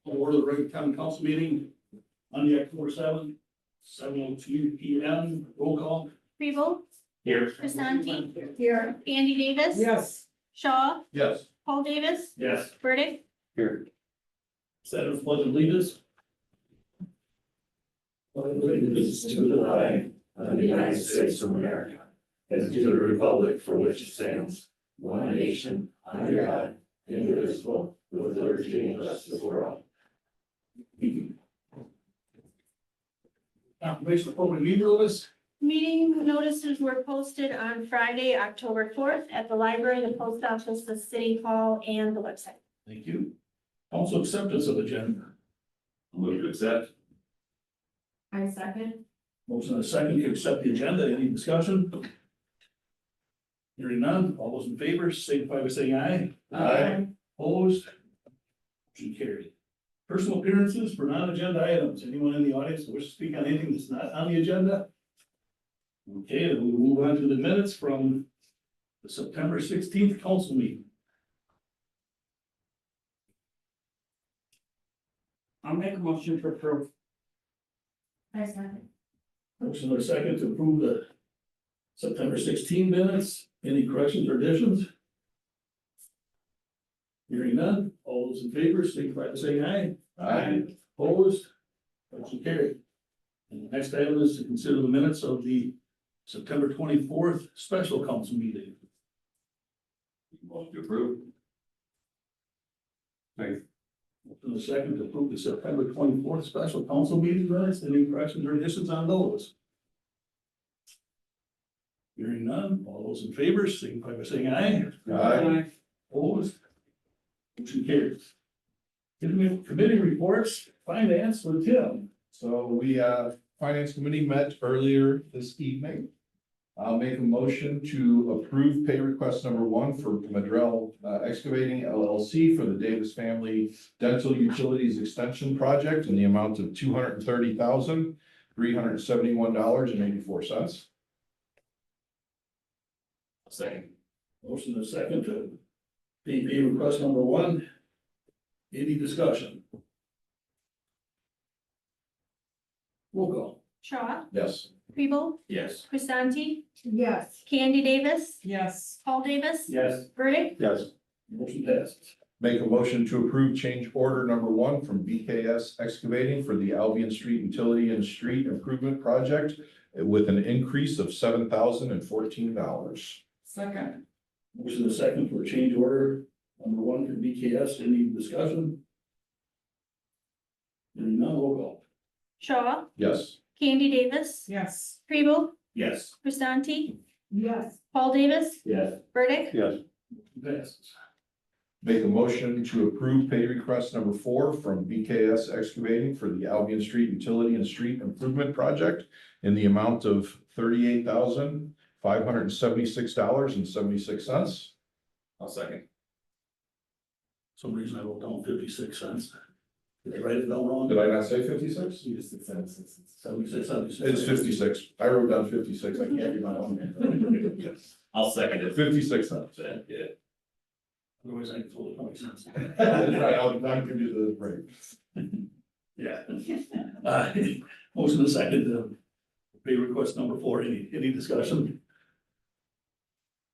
Order the regular common council meeting Monday, October 7:02 PM. Roll call. Preble, Here. Grisanti. Here. Andy Davis. Yes. Shaw, Yes. Paul Davis, Yes. Burdick. Here. Set of pledge of allegiance. Allegiance to the flag of the United States of America, and to the republic for which it stands, one nation, under God, indivisible, with liberty and justice for all. Confirmation of public meeting notice. Meeting notices were posted on Friday, October 4th at the library, the post office, the city hall, and the website. Thank you. Also acceptance of agenda. Move to accept. I second. Motion and a second to accept the agenda. Any discussion? Hearing none. All those in favor, signify by saying aye. Aye. Opposed? Motion carried. Personal appearances for non-agenda items. Anyone in the audience who wishes to speak on anything that's not on the agenda? Okay, then we'll move on to the minutes from the September 16th council meeting. I'll make a motion to approve. I second. Motion and a second to approve the September 16 minutes. Any corrections or additions? Hearing none. All those in favor, signify by saying aye. Aye. Opposed? Motion carried. And the next item is to consider the minutes of the September 24th special council meeting. Motion to approve. Motion and a second to approve the September 24th special council meeting minutes. Any corrections or additions on those? Hearing none. All those in favor, signify by saying aye. Opposed? Motion carries. Committee reports, finance with Tim. So we, Finance Committee met earlier this evening. I'll make a motion to approve pay request number 1 for Madrell Excavating LLC for the Davis Family Dental Utilities Extension Project in the amount of $230,371.84. Second. Motion and a second to pay request number 1. Any discussion? Roll call. Shaw, Yes. Preble, Yes. Grisanti. Yes. Candy Davis, Yes. Paul Davis. Yes. Burdick. Yes. Motion passes. Make a motion to approve change order number 1 from BKS Excavating for the Albion Street Utility and Street Improvement Project with an increase of $7,014. Second. Motion and a second for change order number 1 for BKS. Any discussion? Hearing none, roll call. Shaw, Yes. Candy Davis, Yes. Preble, Yes. Grisanti. Yes. Paul Davis, Yes. Burdick. Yes. Passes. Make a motion to approve pay request number 4 from BKS Excavating for the Albion Street Utility and Street Improvement Project in the amount of $38,576.76. I'll second. Some reason I wrote down 56 cents. Did I write it down wrong? Did I not say 56? You just said 76, 76. It's 56. I wrote down 56. I can't read my own. I'll second it. 56 cents. Yeah. Otherwise I can fold it 20 cents. Right, I'll give you the break. Yeah. Motion and second to pay request number 4. Any discussion?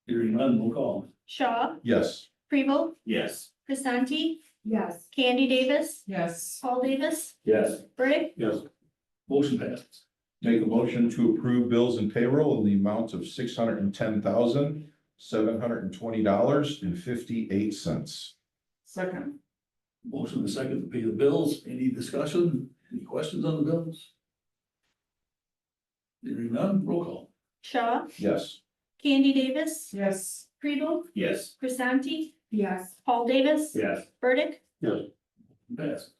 Hearing none, we'll call. Shaw, Yes. Preble, Yes. Grisanti. Yes. Candy Davis, Yes. Paul Davis, Yes. Burdick. Yes. Motion passes. Make a motion to approve bills and payroll in the amount of $610,720.58. Second. Motion and second to pay the bills. Any discussion? Any questions on the bills? Hearing none, roll call. Shaw, Yes. Candy Davis, Yes. Preble, Yes. Grisanti. Yes. Paul Davis. Yes. Burdick. Passes.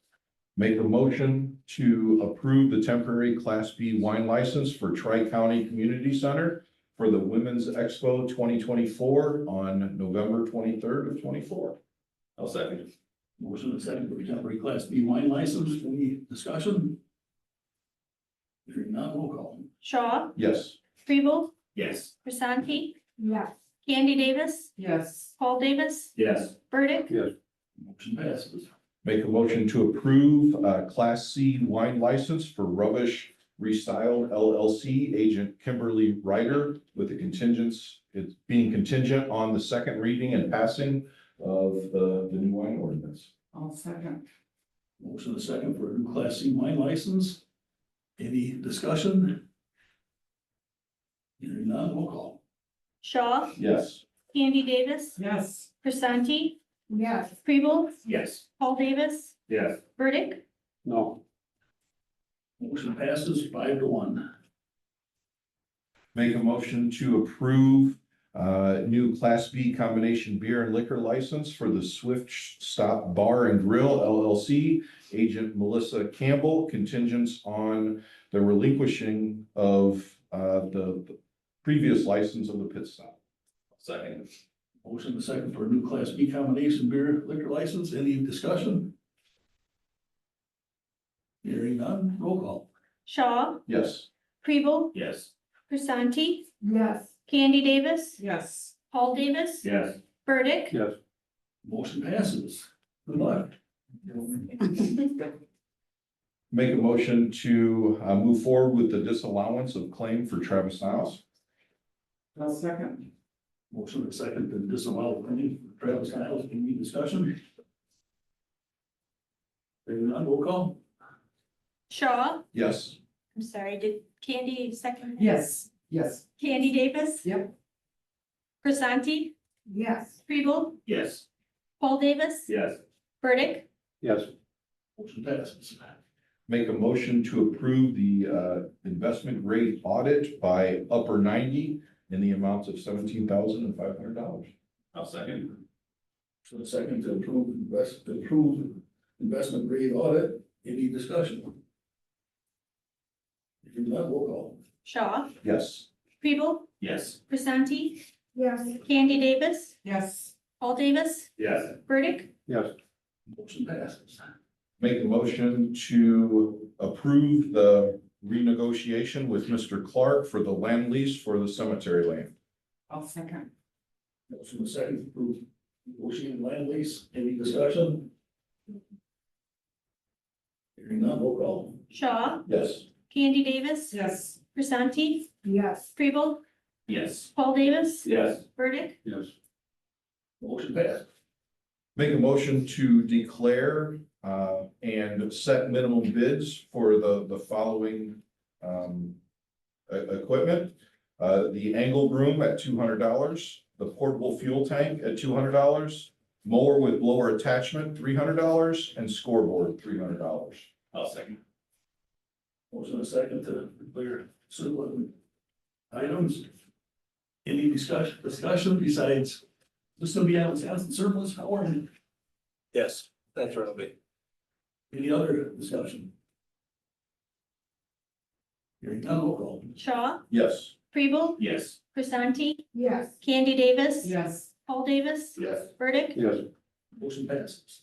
Make a motion to approve the temporary Class B wine license for Tri-County Community Center for the Women's Expo 2024 on November 23rd of 24. I'll second. Motion and second for temporary Class B wine license. Any discussion? Hearing none, roll call. Shaw, Yes. Preble, Yes. Grisanti. Yes. Candy Davis, Yes. Paul Davis, Yes. Burdick, Yes. Motion passes. Make a motion to approve Class C wine license for Rubbish Restyled LLC, agent Kimberly Ryder, with the contingents, it's being contingent on the second reading and passing of the new wine ordinance. I'll second. Motion and a second for a new Class C wine license. Any discussion? Hearing none, roll call. Shaw, Yes. Candy Davis, Yes. Grisanti, Yes. Kribel, Yes. Paul Davis, Yes. Burdick, No. Motion passes 5-1. Make a motion to approve new Class B combination beer and liquor license for the Swift Stop Bar and Grill LLC, agent Melissa Campbell, contingents on the relinquishing of the previous license of the pit stop. Second. Motion and a second for a new Class B combination beer liquor license. Any discussion? Hearing none, roll call. Shaw, Yes. Kribel, Yes. Grisanti, Yes. Candy Davis, Yes. Paul Davis, Yes. Burdick, Yes. Motion passes. Good luck. Make a motion to move forward with the disallowance of claim for Travis Niles. I'll second. Motion and a second to disallow any Travis Niles. Any discussion? Hearing none, roll call. Shaw, Yes. I'm sorry, did Candy second? Yes. Yes. Candy Davis? Yep. Grisanti, Yes. Kribel, Yes. Paul Davis, Yes. Burdick, Yes. Motion passes. Make a motion to approve the investment grade audit by Upper 90 in the amount of $17,500. I'll second. So the second to approve investment grade audit. Any discussion? Hearing none, roll call. Shaw, Yes. Kribel, Yes. Grisanti, Yes. Candy Davis, Yes. Paul Davis, Yes. Burdick, Yes. Motion passes. Make a motion to approve the renegotiation with Mr. Clark for the land lease for the cemetery land. I'll second. Motion and second to approve negotiated land lease. Any discussion? Hearing none, roll call. Shaw, Yes. Candy Davis, Yes. Grisanti, Yes. Kribel, Yes. Paul Davis, Yes. Burdick, Yes. Motion passed. Make a motion to declare and set minimum bids for the following equipment. The angle broom at $200, the portable fuel tank at $200, mower with blower attachment, $300, and scoreboard, $300. I'll second. Motion and second to declare certain items. Any discussion besides this gonna be out of Wisconsin surplus, how are you? Yes, that's right, I'll be. Any other discussion? Hearing none, roll call. Shaw, Yes. Kribel, Yes. Grisanti, Yes. Candy Davis, Yes. Paul Davis, Yes. Burdick, Yes. Motion passes.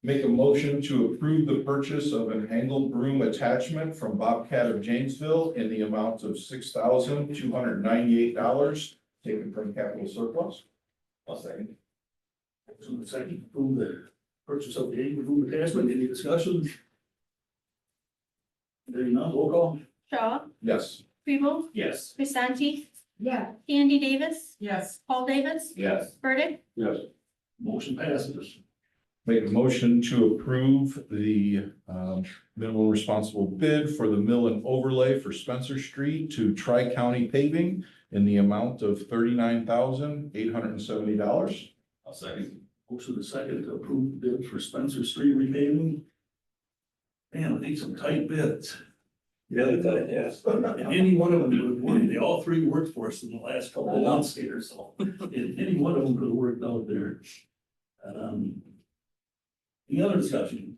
Make a motion to approve the purchase of an angle broom attachment from Bobcat of Janesville in the amount of $6,298, taken from capital surplus. I'll second. Motion and second to approve the purchase of the angle broom attachment. Any discussion? Hearing none, roll call. Shaw, Yes. Kribel, Yes. Grisanti, Yeah. Candy Davis, Yes. Paul Davis, Yes. Burdick, Yes. Motion passes. Make a motion to approve the minimum responsible bid for the mill and overlay for Spencer Street to Tri-County Paving in the amount of $39,870. I'll second. Motion and second to approve the bid for Spencer Street repaving. Man, we need some tight bids. Really good, yes. And any one of them could have worked, they all three worked for us in the last couple of months here, so and any one of them could have worked out there. Any other discussion?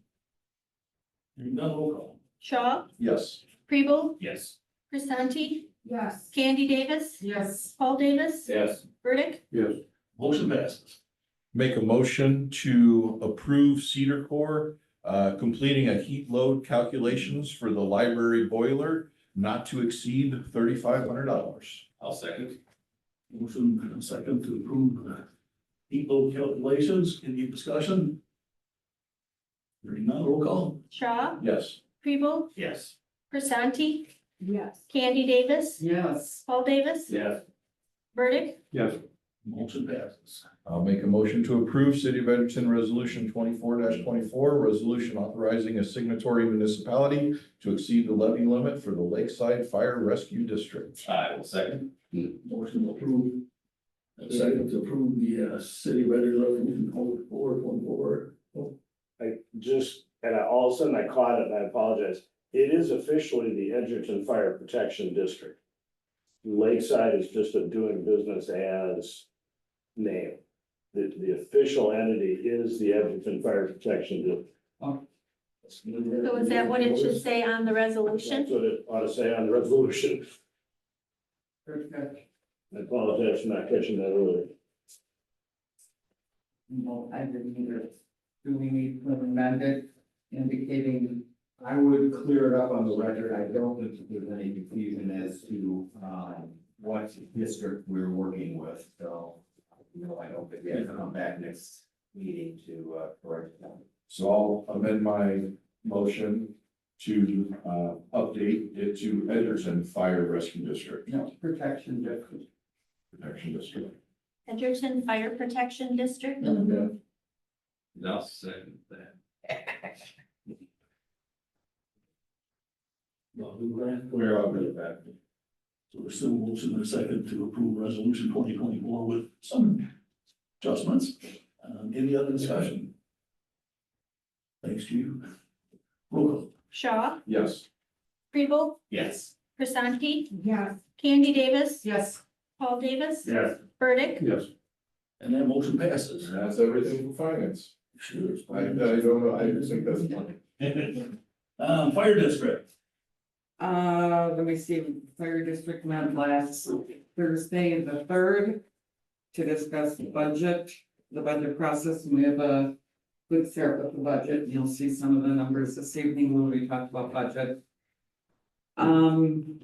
Hearing none, roll call. Shaw, Yes. Kribel, Yes. Grisanti, Yes. Candy Davis, Yes. Paul Davis, Yes. Burdick, Yes. Motion passes. Make a motion to approve Cedar Core completing a heat load calculations for the library boiler not to exceed $3,500. I'll second. Motion and a second to approve the heat load calculations. Any discussion? Hearing none, roll call. Shaw, Yes. Kribel, Yes. Grisanti, Yes. Candy Davis, Yes. Paul Davis, Yes. Burdick, Yes. Motion passes. I'll make a motion to approve City of Edgerton Resolution 24-24, resolution authorizing a signatory municipality to exceed the levy limit for the Lakeside Fire Rescue District. I will second. Motion approved. A second to approve the city resolution 24-24. And all of a sudden I caught it and I apologize. It is officially the Edgerton Fire Protection District. Lakeside is just a doing business as name. The official entity is the Edgerton Fire Protection District. so is that what it should say on the resolution? That's what it ought to say on the resolution. Perfect. I apologize for not catching that earlier. No, I didn't either. Do we need to amend it indicating? I would clear it up on the record. I don't think there's any confusion as to, what district we're working with, so. I don't think we have to come back next meeting to, correct that. So I'll amend my motion to update it to Edgerton Fire Rescue District, No, protection district. Protection District. Edgerton Fire Protection District. I'll second that. Where I'll get it back. So we're still motion and a second to approve resolution 2024 with some adjustments. Any other discussion? Thanks to you. Roll call. Shaw, Yes. Kribel, Yes. Grisanti, Yes. Candy Davis, Yes. Paul Davis, Yes. Burdick, Yes. And that motion passes. That's everything for finance. Sure. I don't know, I just think that's fine. Fire district. Let me see, fire district met last Thursday, the 3rd, to discuss the budget process, and we have a good start with the budget. You'll see some of the numbers this evening when we talk about budget. We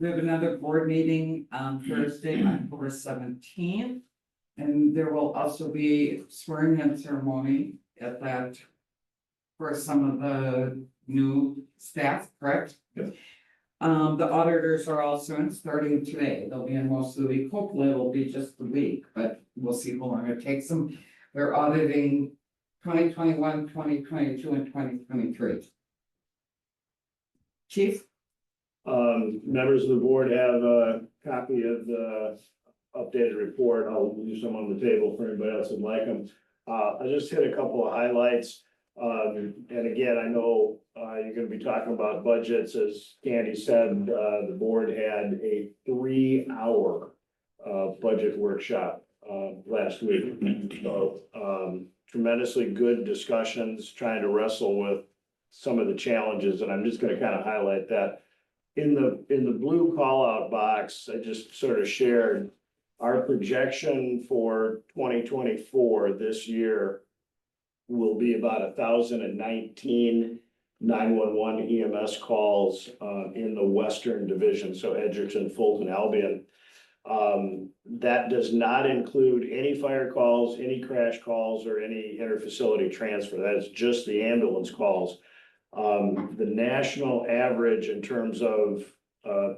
have another board meeting on Thursday, October 17th. And there will also be swearing in ceremony at that for some of the new staff, correct? Yes. The auditors are also in starting today. They'll be in most of the week. Hopefully it'll be just the week, but we'll see how long it takes them. They're auditing 2021, 2022, and 2023. Chief? Members of the board have a copy of the updated report. I'll leave some on the table for anybody else who'd like them. I just hit a couple of highlights. And again, I know you're gonna be talking about budgets. As Candy said, the board had a 3-hour budget workshop last week. So tremendously good discussions, trying to wrestle with some of the challenges, and I'm just gonna kind of highlight that. In the blue call out box, I just sort of shared our projection for 2024 this year will be about 1,019 911 EMS calls in the Western Division, so Edgerton, Fulton, Albion. That does not include any fire calls, any crash calls, or any interfacility transfer. That is just the ambulance calls. The national average in terms of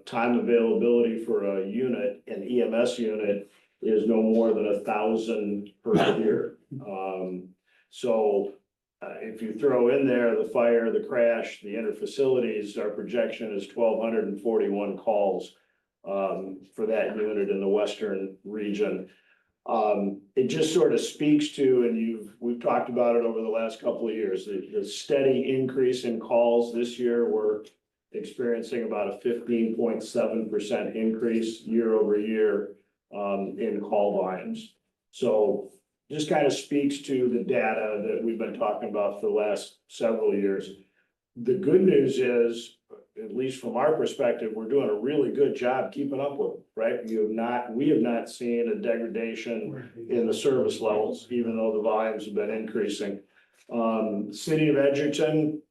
time availability for a unit, an EMS unit, is no more than 1,000 per year. So if you throw in there the fire, the crash, the interfacilities, our projection is 1,241 calls for that unit in the Western region. It just sort of speaks to, and we've talked about it over the last couple of years, the steady increase in calls. This year, we're experiencing about a 15.7% increase year over year in call volumes. So just kind of speaks to the data that we've been talking about for the last several years. The good news is, at least from our perspective, we're doing a really good job keeping up with it, right? We have not seen a degradation in the service levels, even though the volumes have been increasing. City of Edgerton,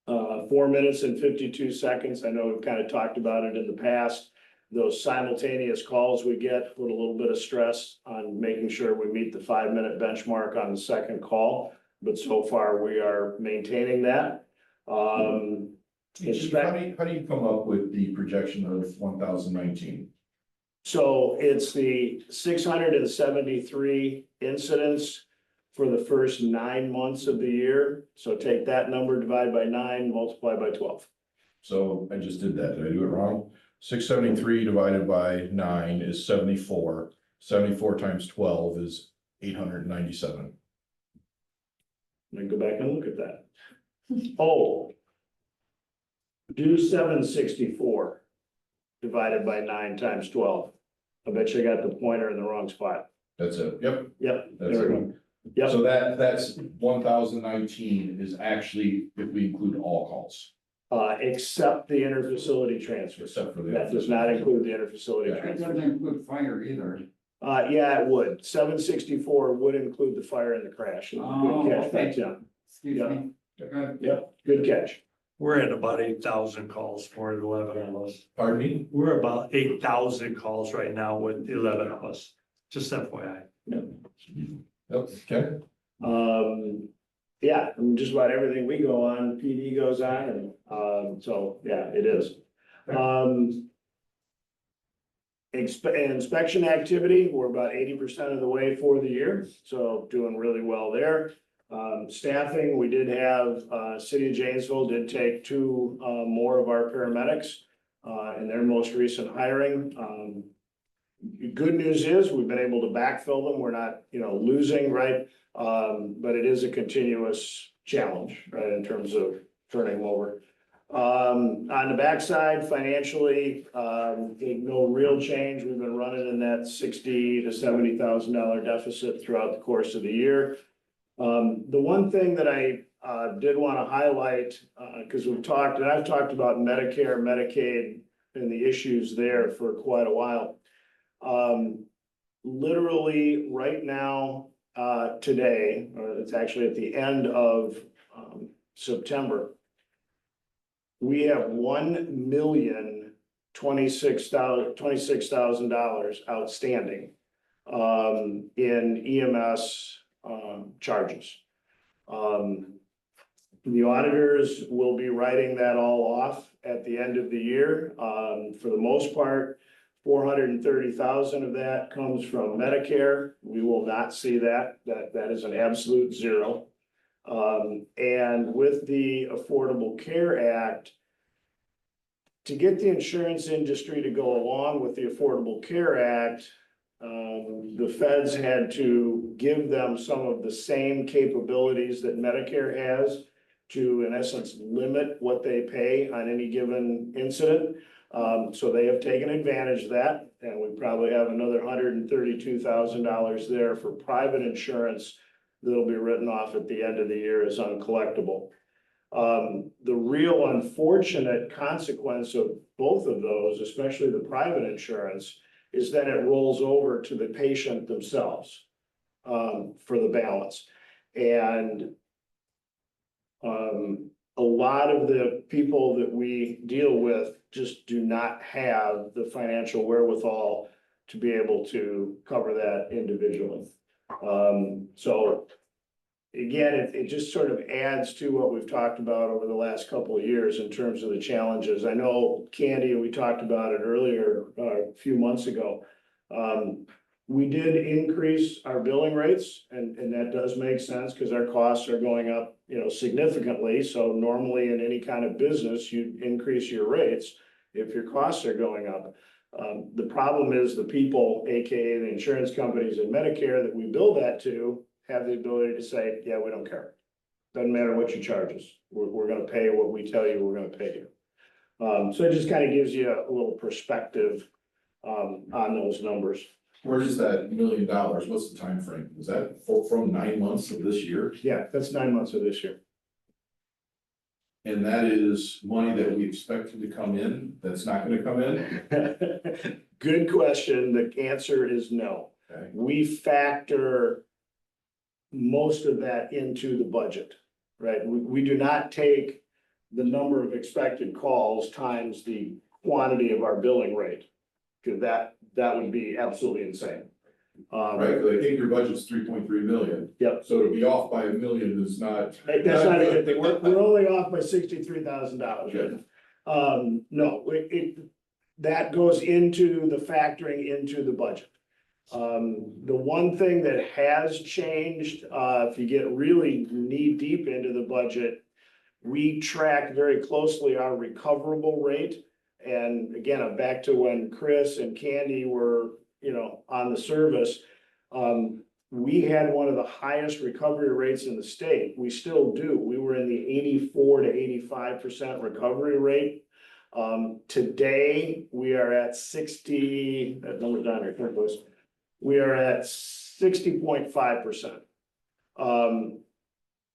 4 minutes and 52 seconds. I know we've kind of talked about it in the past. those simultaneous calls we get put a little bit of stress on making sure we meet the 5-minute benchmark on the second call. But so far, we are maintaining that. Chief, how do you come up with the projection of 1,019? So it's the 673 incidents for the first 9 months of the year. So take that number, divide by 9, multiply by 12. So I just did that. Did I do it wrong? 673 divided by 9 is 74. 74 times 12 is 897. Let me go back and look at that. Oh. Do 764 divided by 9 times 12. I bet you got the pointer in the wrong spot. That's it. Yep. Yep, That's there we it. go. Yep. So that's 1,019 is actually if we include all calls, Except the interfacility transfer. except for the. That does not include the interfacility Yeah. That transfer. doesn't include fire either. Yeah, it would. 764 would include the fire and the crash. Oh, Good catch, okay. by Tim. Excuse Yeah. me. Good. Yep, good catch. We're at about 8,000 calls for 11 of us. Pardon me? We're about 8,000 calls right now with 11 of us, just FYI. Okay. Yeah, and just about everything we go on, PD goes on, and, so, yeah, it is. Inspection activity, we're about 80% of the way for the year, so doing really well there. Staffing, we did have, City of Janesville did take 2 more of our paramedics in their most recent hiring. Good news is we've been able to backfill them. We're not, losing, right? But it is a continuous challenge, right, in terms of turning them over. On the backside, financially, no real change. We've been running in that $60,000 to $70,000 deficit throughout the course of the year. The one thing that I did want to highlight, because I've talked about Medicare, Medicaid, and the issues there for quite a while. Literally right now, today, or it's actually at the end of September, we have $1,026,000 outstanding in EMS charges. The auditors will be writing that all off at the end of the year. For the most part, 430,000 of that comes from Medicare. We will not see that. That is an absolute zero. And with the Affordable Care Act, to get the insurance industry to go along with the Affordable Care Act, the feds had to give them some of the same capabilities that Medicare has to, in essence, limit what they pay on any given incident. So they have taken advantage of that, and we probably have another $132,000 there for private insurance that'll be written off at the end of the year as uncollectible. The real unfortunate consequence of both of those, especially the private insurance, is that it rolls over to the patient themselves for the balance. And a lot of the people that we deal with just do not have the financial wherewithal to be able to cover that individually. So again, it just sort of adds to what we've talked about over the last couple of years in terms of the challenges. I know Candy, we talked about it earlier, a few months ago. We did increase our billing rates, and that does make sense because our costs are going up, significantly. So normally in any kind of business, you increase your rates if your costs are going up. The problem is the people, AKA the insurance companies and Medicare that we bill that to, have the ability to say, yeah, we don't care. Doesn't matter what you charge us. We're going to pay what we tell you we're going to pay you. So it just kind of gives you a little perspective on those numbers. Where is that $1 million? What's the time frame? Is that from 9 months of this year? Yeah, that's 9 months of this year. And that is money that we expected to come in, that's not gonna come in? Good question. The answer is no. Okay. We factor most of that into the budget, right? We do not take the number of expected calls times the quantity of our billing rate. Cause that would be absolutely insane. Right, 'cause I think your budget's 3.3 million. Yep. So to be off by $1 million is not. That's not a good thing. We're only off by $63,000. No, that goes into the factoring into the budget. The one thing that has changed, if you get really knee deep into the budget, we track very closely our recoverable rate. And again, I'm back to when Chris and Candy were, on the service. We had one of the highest recovery rates in the state. We still do. We were in the 84 to 85% recovery rate. Today, we are at 60, that number's down here, please. We are at 60.5%.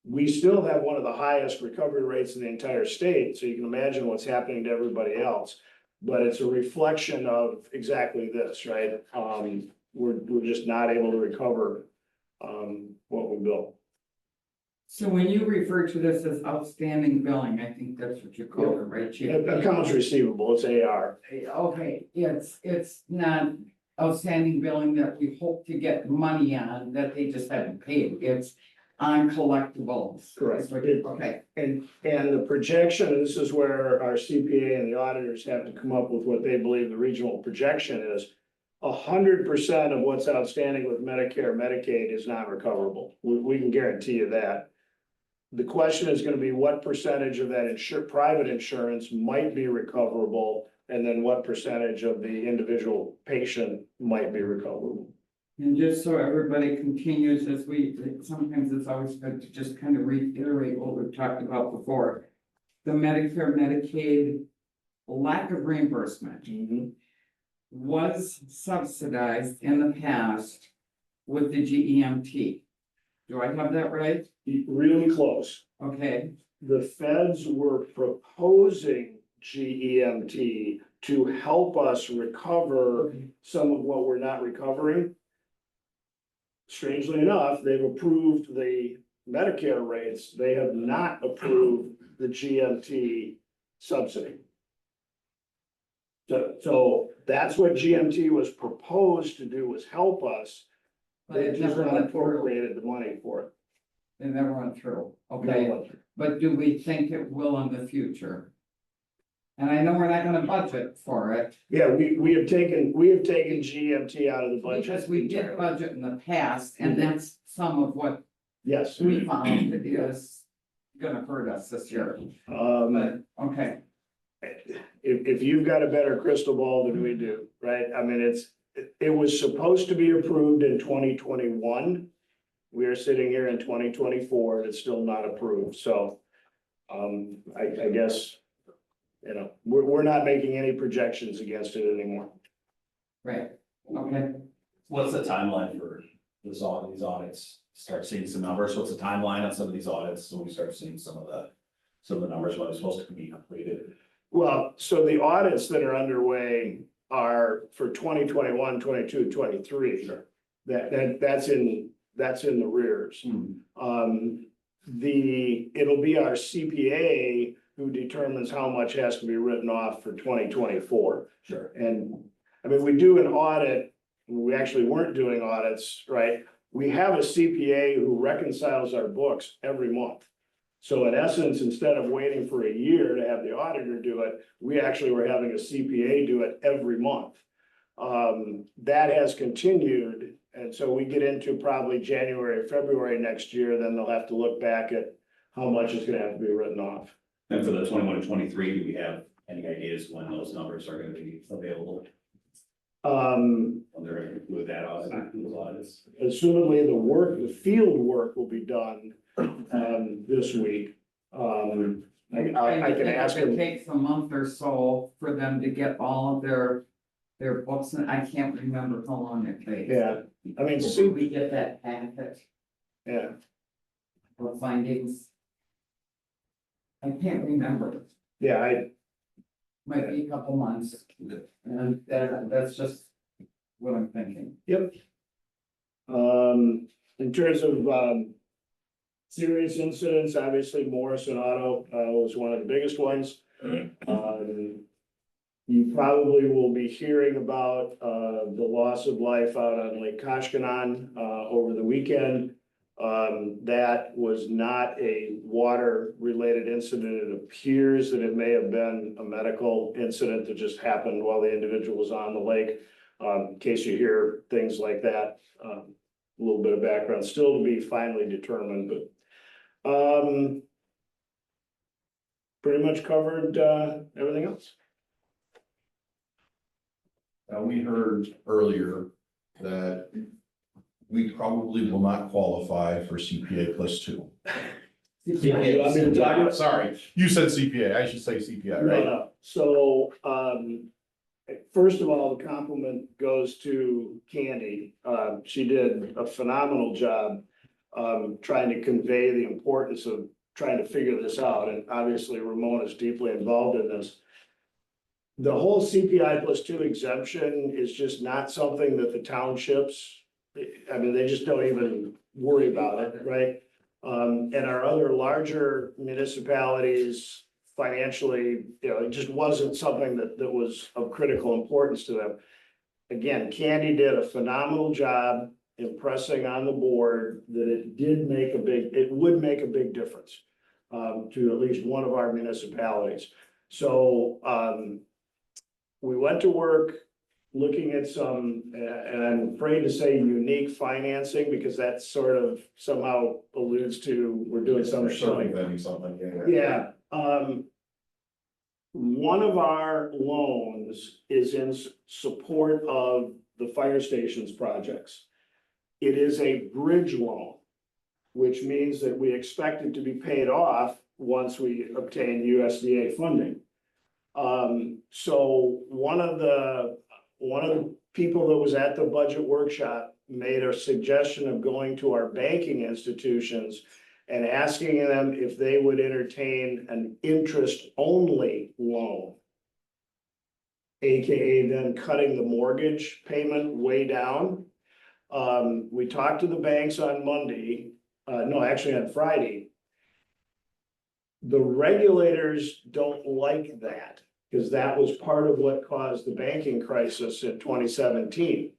We still have one of the highest recovery rates in the entire state, so you can imagine what's happening to everybody else. But it's a reflection of exactly this, right? We're just not able to recover what we built. So when you refer to this as outstanding billing, I think that's what you call it, right, Chief? Accounts receivable, it's AR. Okay, it's not outstanding billing that we hope to get money on, that they just haven't paid, it's on collectibles. Correct. Okay, And the projection, and this is where our CPA and the auditors have to come up with what they believe the regional projection is. 100% of what's outstanding with Medicare, Medicaid is not recoverable. We can guarantee you that. The question is gonna be what percentage of that private insurance might be recoverable, and then what percentage of the individual patient might be recoverable. and just so everybody continues sometimes it's always good to just kind of reiterate what we've talked about before. The Medicare, Medicaid lack of reimbursement was subsidized in the past with the GEMT. Do I have that right? Really close. Okay, The feds were proposing GEMT to help us recover some of what we're not recovering. Strangely enough, they've approved the Medicare rates. They have not approved the GMT subsidy. So that's what GMT was proposed to do, was help us. but They it just never not went through. appropriated the money for it. It never went through, okay, but do we think it will in the future? And I know we're not gonna budget for it, Yeah, we have taken GMT out of the budget. because we did budget in the past, and that's some of what Yes. we found is gonna hurt us this year, but, okay. If you've got a better crystal ball than we do, right? I mean, it was supposed to be approved in 2021. We are sitting here in 2024 and it's still not approved, so. I guess, we're not making any projections against it anymore. Right, okay, What's the timeline for these audits? Start seeing some numbers. What's the timeline on some of these audits? So we start seeing some of the numbers when it's supposed to be completed. Well, so the audits that are underway are for 2021, 22, 23. Sure. That's in the rears. It'll be our CPA who determines how much has to be written off for 2024. Sure. And I mean, we do an audit, we actually weren't doing audits, right? We have a CPA who reconciles our books every month. So in essence, instead of waiting for a year to have the auditor do it, we actually were having a CPA do it every month. That has continued, and so we get into probably January, February next year, then they'll have to look back at how much is gonna have to be written off. And for the 21 to 23, do we have any ideas when those numbers are going to be available? When they're going to include that audit, those audits? Assumedly, the field work will be done, this week. I can ask If it them, takes a month or so for them to get all of their books, and I can't remember how long it takes. yeah, I mean, So we get that packet yeah, of findings. I can't remember, yeah, might be a couple months, and that's just what I'm thinking. in terms of, serious incidents, obviously Morrison Auto, was one of the biggest ones. You probably will be hearing about, the loss of life out on Lake Koshkonong, over the weekend. That was not a water-related incident. It appears that it may have been a medical incident that just happened while the individual was on the lake. In case you hear things like that, a little bit of background, still to be finally determined, but pretty much covered, everything else. We heard earlier that we probably will not qualify for CPA +2. You want me to talk about- Sorry, you said CPA, I should say CPI, No, right? no. So, first of all, the compliment goes to Candy. She did a phenomenal job, trying to convey the importance of trying to figure this out, and obviously Ramon is deeply involved in this. The whole CPI +2 exemption is just not something that the townships, I mean, they just don't even worry about it, right? And our other larger municipalities financially, it just wasn't something that was of critical importance to them. Again, Candy did a phenomenal job impressing on the board that it would make a big difference to at least one of our municipalities. So, we went to work looking at some, and I'm afraid to say unique financing, because that sort of somehow alludes to we're doing something. Circumventing something, Yeah, one of our loans is in support of the fire stations projects. It is a bridge loan, which means that we expect it to be paid off once we obtain USDA funding. So one of the people that was at the budget workshop made a suggestion of going to our banking institutions and asking them if they would entertain an interest-only loan. AKA then cutting the mortgage payment way down. We talked to the banks on Monday, actually on Friday. The regulators don't like that, because that was part of what caused the banking crisis in 2017.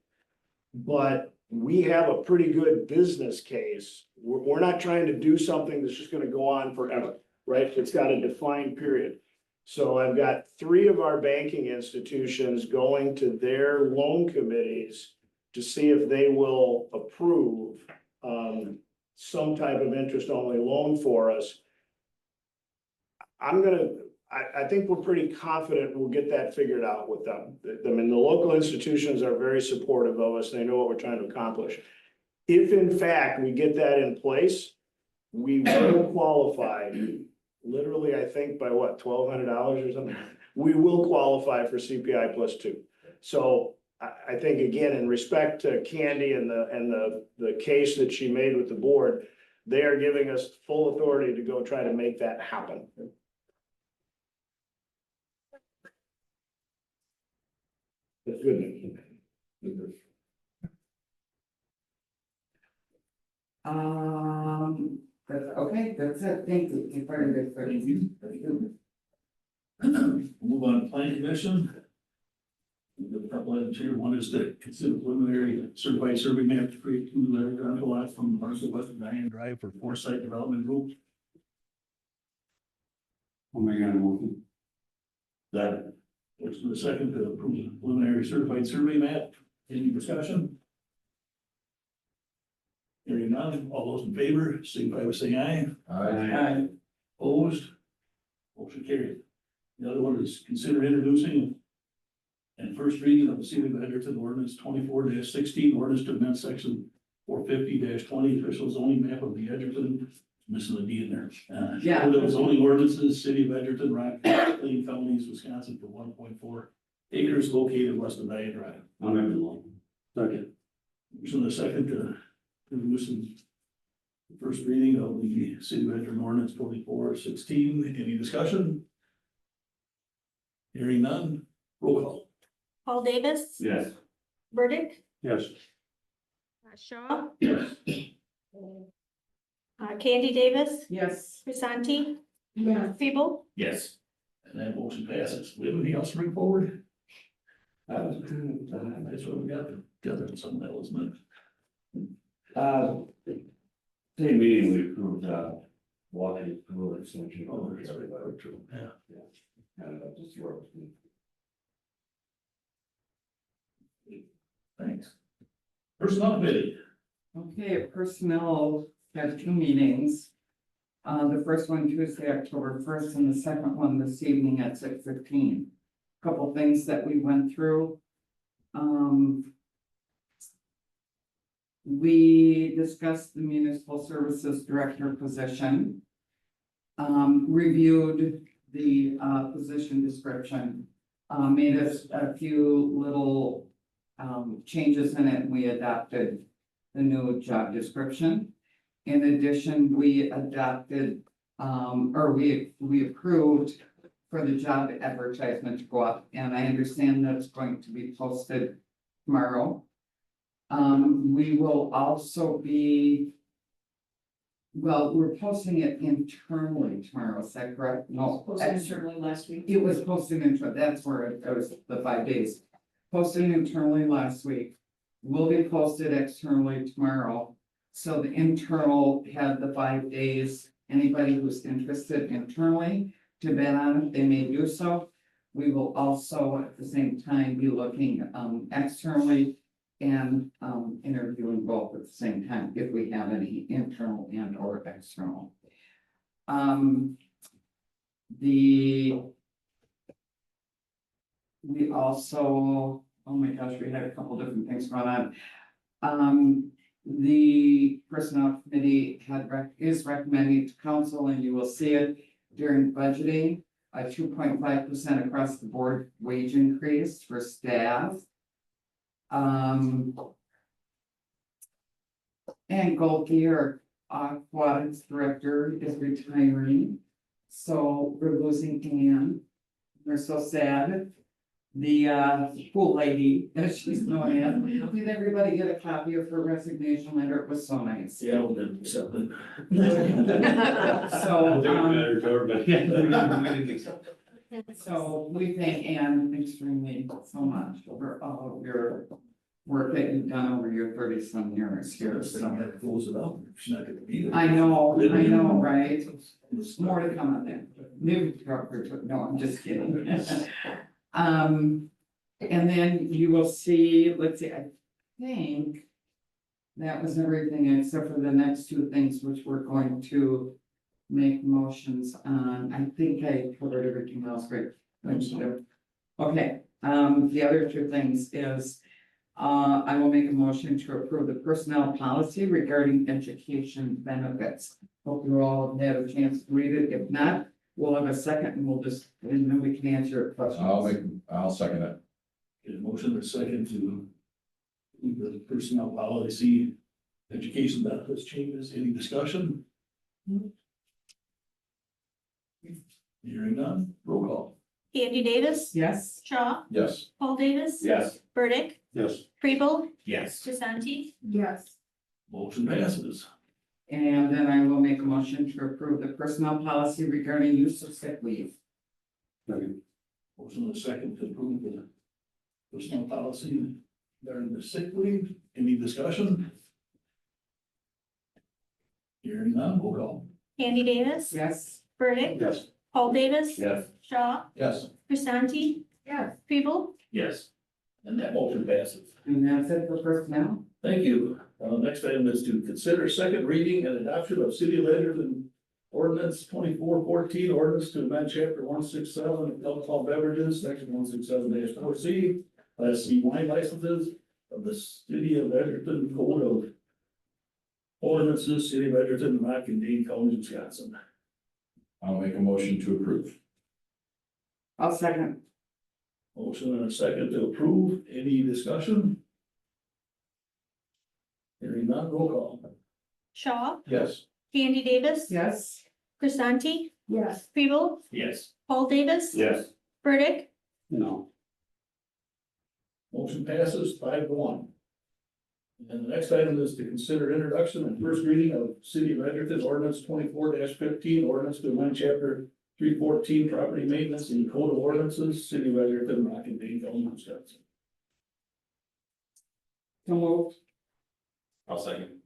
But we have a pretty good business case. We're not trying to do something that's just gonna go on forever, right? It's got a defined period. So I've got 3 of our banking institutions going to their loan committees to see if they will approve some type of interest-only loan for us. I think we're pretty confident we'll get that figured out with them. I mean, the local institutions are very supportive of us. They know what we're trying to accomplish. If in fact we get that in place, we will qualify, literally, I think by what, $1,200 or something? We will qualify for CPI +2. So I think, again, in respect to Candy and the case that she made with the board, they are giving us full authority to go try to make that happen. That's good news. Okay, that's it, thank you. Keep fighting this for you. Move on to planning commission. We've got a couple items here. One is to consider preliminary certified survey map to create 2 rental lots from the parcel west of Diane Drive for Foresight Development Group. Oh my God. That, what's the second to approve the preliminary certified survey map? Any discussion? Hearing none, all those in favor, signify by saying aye. Aye. Opposed? Motion carried. The other one is consider introducing and first reading of the City of Edgerton ordinance 24-16, ordinance to amend section 450-20 official zoning map of the Edgerton, missing the D in there. Yeah. Code of zoning ordinances, City of Edgerton, Rock, Plain Counties, Wisconsin for 1.4 acres located west of Diane Drive. I'll make the law. Second. So the second to introduce the first reading of the City of Edgerton ordinance 24-16. Any discussion? Hearing none, roll call. Paul Davis. Yes. Burdick. Yes. Shaw. Yes. Candy Davis. Yes. Grisanti. Yeah. Feeble. Yes. And that motion passes. We have anything else to bring forward? That's what we got together, something else, isn't it? Same meeting, we approved, water rule extension. Oh, that's right, true, yeah. Just work. Thanks. Personnel committee. Okay, personnel had two meetings. The first one Tuesday, October first, and the second one this evening at 6:15. Couple things that we went through. We discussed the municipal services director position. Reviewed the position description, made a few little changes in it, and we adopted the new job description. In addition, we adopted, or we approved for the job advertisement to go up, and I understand that it's going to be posted tomorrow. We will also be, well, we're posting it internally tomorrow, is that correct? No. Externally last week. It was posted that's where it was the 5 days. Posted internally last week, will be posted externally tomorrow. So the internal had the 5 days, anybody who's interested internally to bid on it, they may do so. We will also at the same time be looking externally and interviewing both at the same time if we have any internal and or external. We also, oh my gosh, we had a couple different things going on. The personnel committee is recommending to council, and you will see it during budgeting, a 2.5% across the board wage increase for staff. And Goldie, our aquatics director, is retiring. So we're losing Anne. We're so sad. The pool lady, as she's known as, did everybody get a copy of her resignation letter? It was so nice. Yeah, we'll do something. So we thank Anne extremely so much for all of your work that you've done over your 30-some years here. So Close it out. She's not gonna be there. I know, right? More to come on that. Maybe no, I'm just kidding. And then you will see, let's see, I think that was everything except for the next two things, which we're going to make motions on. I think I covered everything else, right? Okay, the other two things is, I will make a motion to approve the personnel policy regarding education benefits. Hope you all have had a chance to read it. If not, we'll have a second and and then we can answer your questions. I'll second it. Get a motion or second to the personnel policy, education benefits changes, any discussion? Hearing none, roll call. Andy Davis. Yes, Shaw, Yes. Paul Davis. Yes. Burdick, Yes. Preble, Yes. Grisanti. Yes. Motion passes. and then I will make a motion to approve the personnel policy regarding use of sick leave. Motion and a second to approve the personnel policy during the sick leave. Any discussion? Hearing none, roll call. Andy Davis. Yes, Burdick, Yes. Paul Davis. Yes. Shaw, Yes. Grisanti. Yes. Preble. Yes. And that motion passes. and that's it for personnel. Thank you. Next item is to consider second reading and adoption of City of Edgerton Ordinance 2414, ordinance to amend chapter 167 of alcohol beverages, section 167-4C, Class C wine licenses of the City of Edgerton Code of Ordinances, City of Edgerton, Mac and Dane County, Wisconsin. I'll make a motion to approve. I'll second. Motion and a second to approve. Any discussion? Hearing none, roll call. Shaw, Yes. Andy Davis. Yes, Grisanti. Yes. Preble, Yes. Paul Davis. Yes. Burdick, No. Motion passes 5-1. And the next item is to consider introduction and first reading of City of Edgerton Ordinance 24-15, ordinance to amend chapter 314, property maintenance and code of ordinances, city of Edgerton, Rock and Dane, Wisconsin. So moved. I'll second.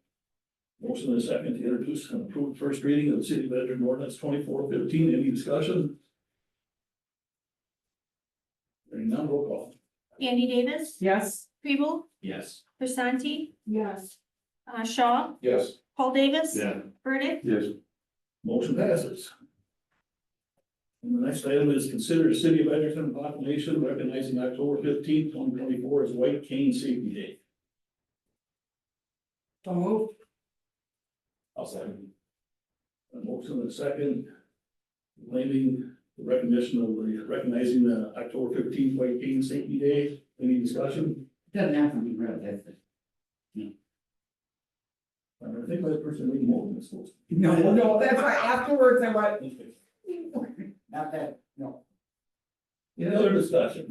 Motion and a second to introduce and approve first reading of the city of Edgerton ordinance 2415. Any discussion? Hearing none, roll call. Andy Davis. Yes. Kribel. Yes. Grisanti. Yes. Shaw. Yes. Paul Davis. Yeah. Burdick. Yes. Motion passes. And the next item is consider the city of Edgerton proclamation recognizing October 15th, 2024 as White Cane Safety Day. So moved. I'll second. A motion and a second, claiming the recognition of the, recognizing the October 15th White Cane Safety Day. Any discussion? Doesn't have to be read, that's it. I think that person reading motion is supposed to. No, that's right, afterwards I went, not that, no. Any other discussion?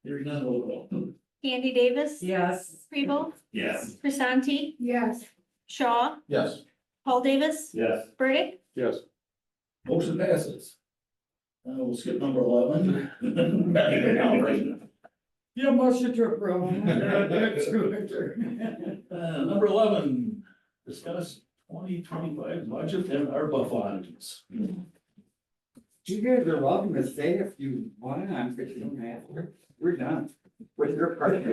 Hearing none, roll call. Andy Davis. Yes. Kribel. Yes. Grisanti. Yes. Shaw. Yes. Paul Davis. Yes. Burdick. Yes. Motion passes. We'll skip number 11. Yeah, motion to approve. Number 11, discuss 2025 budget and ARPA funds. You guys are welcome to stay if you want, I'm pretty happy. We're done with your part.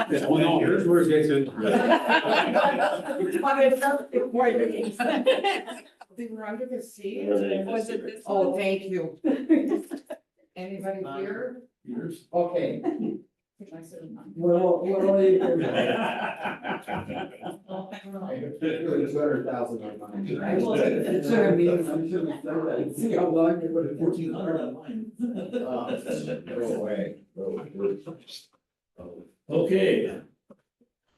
Here's where it gets into. They were under the seat. Was it this Oh, thank you. Anybody here? Yours? Okay. Well, $200,000 on mine. I should have said that. See how long it would have. 1,400 on mine. Go away. Okay,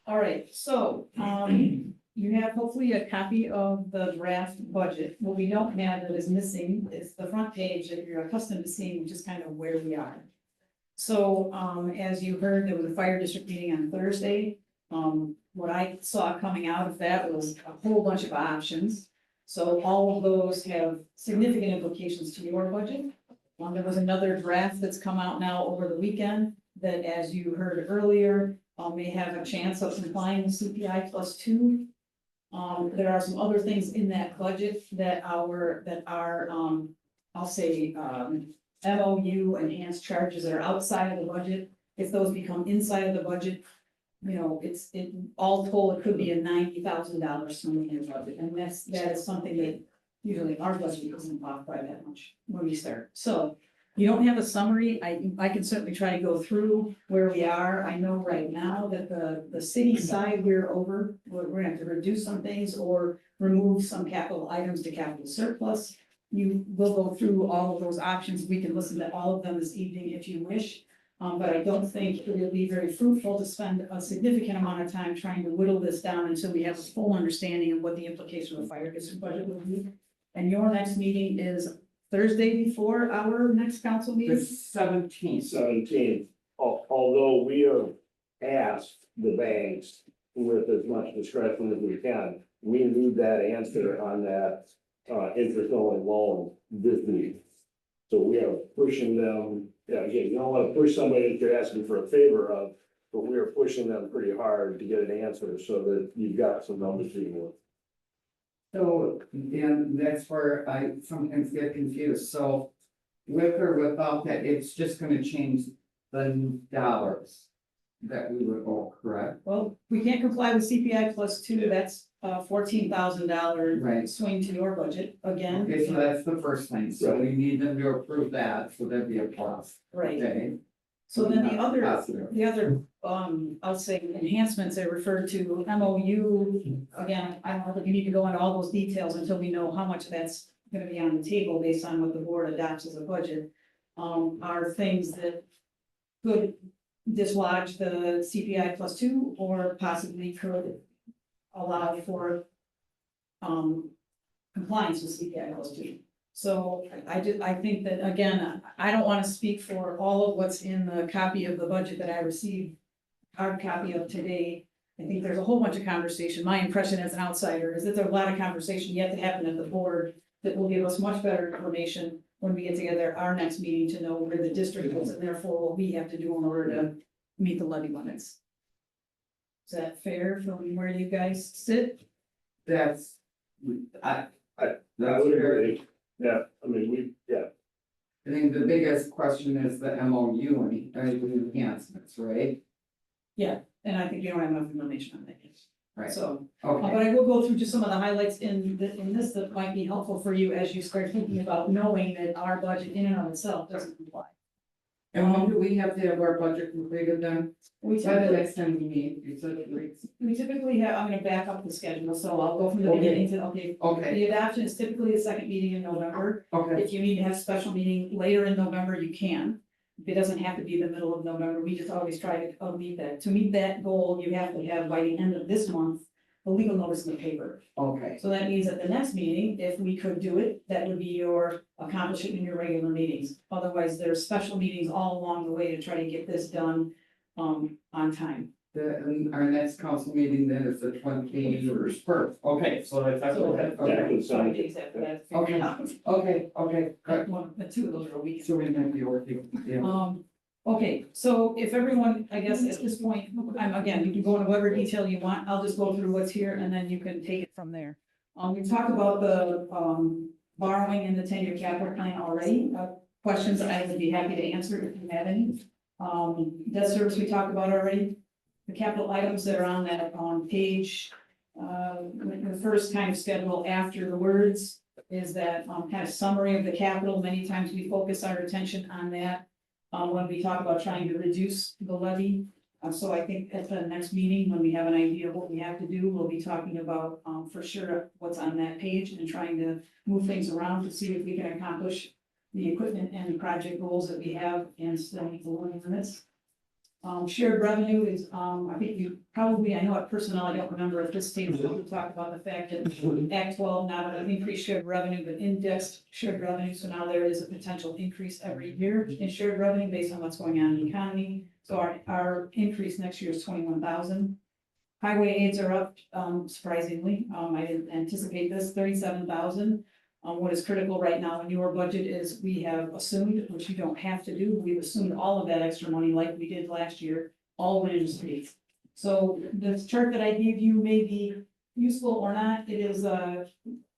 All right, so, you have hopefully a copy of the draft budget. What we don't have that is missing is the front page that you're accustomed to seeing, which is kind of where we are. So, as you heard, there was a fire district meeting on Thursday. What I saw coming out of that was a whole bunch of options. So all of those have significant implications to your budget. There was another draft that's come out now over the weekend that, as you heard earlier, may have a chance of complying with CPI +2. There are some other things in that budget that are, I'll say, MOU enhanced charges that are outside of the budget. If those become inside of the budget, you know, it all told, it could be a $90,000 swing in your budget, and that is something that usually our budget isn't off by that much when we start. So you don't have a summary. I can certainly try to go through where we are. I know right now that the city side, we're gonna have to reduce some things or remove some capital items to capital surplus. You will go through all of those options. We can listen to all of them this evening if you wish. But I don't think it will be very fruitful to spend a significant amount of time trying to whittle this down until we have a full understanding of what the implication of the fire district budget will be. And your next meeting is Thursday before our next council The meeting? 17th. 17th, although we have asked the banks with as much discretion as we can, we need that answer on that interest only loan this week. So we are pushing them, again, you don't want to push somebody that you're asking for a favor of, but we are pushing them pretty hard to get an answer so that you've got some numbers to work. So, and that's where I sometimes get confused, so with or without that, it's just gonna change the dollars that we would owe, correct? Well, we can't comply with CPI +2. That's a $14,000 Right. swing to your budget again. Okay, so that's the first thing, so we need them to approve that, so that'd be a plus, Right. okay? So then the other, Positive. I'll say enhancements I referred to, MOU, again, I don't know if you need to go into all those details until we know how much that's gonna be on the table based on what the board adopts as a budget. Are things that could dislodge the CPI +2 or possibly could allow for compliance with CPI +2. So I think that, again, I don't want to speak for all of what's in the copy of the budget that I received, hard copy of today. I think there's a whole bunch of conversation. My impression as an outsider is that there's a lot of conversation yet to happen at the board that will give us much better information when we get together our next meeting to know where the district is and therefore what we have to do in order to meet the levy limits. Is that fair from where you guys sit? That's, I that's would fair. agree. Yeah, I mean, I think the biggest question is the MOU and the enhancements, right? And I think you don't have enough information on that yet. Right. So, Okay, but I will go through just some of the highlights in this that might be helpful for you as you start thinking about knowing that our budget in and of itself doesn't comply. and when do we have to have our budget completed then? We By the typically, next time we meet, you said 8 weeks. we typically have, I'm gonna back up the schedule, so I'll go from the Okay. beginning to, okay. Okay, The adoption is typically the second meeting in November. okay, If you need to have a special meeting later in November, you can. It doesn't have to be the middle of November. We just always try to meet that. To meet that goal, you have to have by the end of this month, the legal notice in the paper. okay. So that means at the next meeting, if we could do it, that would be your accomplishment in your regular meetings. Otherwise, there's special meetings all along the way to try to get this done on time. And our next council meeting then is the 21st. Okay, so that's, So okay, yeah, okay, it's, 5 days after that. Okay. okay, good. The two of those are a week. So we might be working, yeah. Okay, so if everyone, I guess at this point, again, you can go into whatever detail you want, I'll just go through what's here and then you can take it from there. We talked about the, borrowing in the 10-year capital plan already, questions I would be happy to answer if you have any. Debt service we talked about already, the capital items that are on that, page, the first kind of schedule after the words is that, kind of summary of the capital, many times we focus our attention on that when we talk about trying to reduce the levy. So I think at the next meeting, when we have an idea of what we have to do, we'll be talking about, for sure, what's on that page and trying to move things around to see if we can accomplish the equipment and project goals that we have and still meet the levy limits. Shared revenue is, I think you probably, I know at personnel, I don't remember at this stage, we talked about the fact that Act 12, not an increased shared revenue, but indexed shared revenue. So now there is a potential increase every year in shared revenue based on what's going on in the economy. So our increase next year is 21,000. Highway aids are up, surprisingly. I didn't anticipate this, 37,000. What is critical right now in your budget is we have assumed, which you don't have to do, we've assumed all of that extra money like we did last year, all went into streets. So this chart that I gave you may be useful or not. It is,